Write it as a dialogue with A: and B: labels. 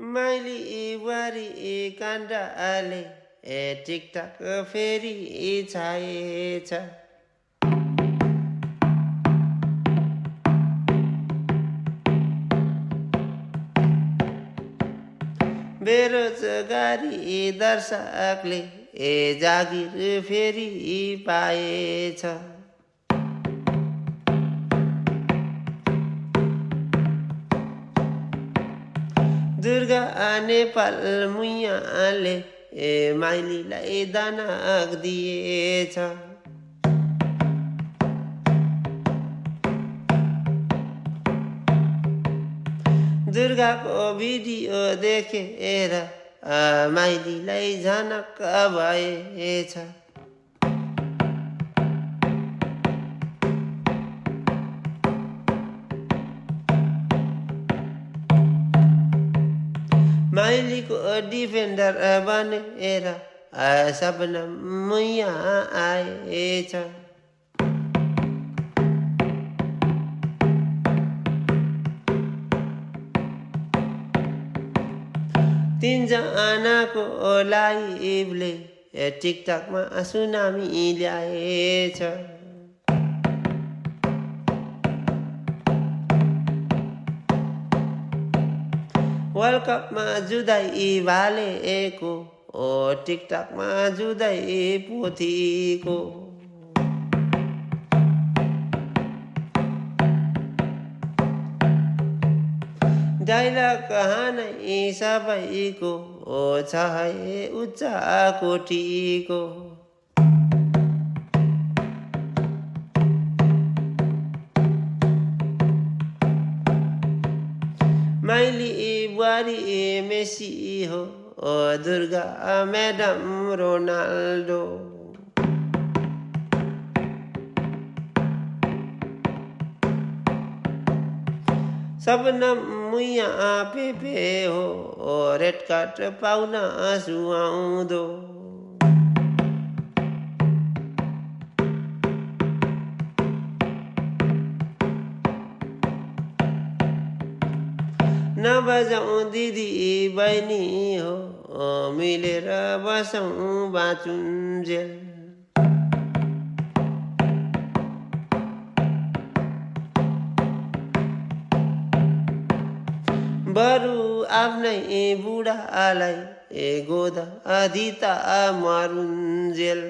A: माइली बुहारी काण्डले टिकटक फेरि छाएछ बेरोजगारी दर्शकले जागिर फेरि पाएछ दुर्गा नेपाल मुयाले माइलीलाई दानक दिएछ दुर्गाको भिडियो देखेर माइलीलाई झनक्क भएछ माइलीको डिफेन्डर बनेर सपना मुया आएछ तीनजनाको लाइभले टिकटकमा सुनामी ल्याएछ वर्ल्ड कपमा जुधाइ भालेको टिकटकमा जुधाइ पोथीको डाइलग कहानी सबैको छ है उच्च कोटीको माइली बुहारी मेसी हो दुर्गा म्याडम रोनाल्डो सपना मुया पेपे हो रेड कार्ड पाउन सुहाउँदो नबजाउँ दिदी बहिनी हो मिलेर बसौँ बाँचुन्जेल बरु आफ्नै बुढालाई गोदा अधिता मारुन्जेल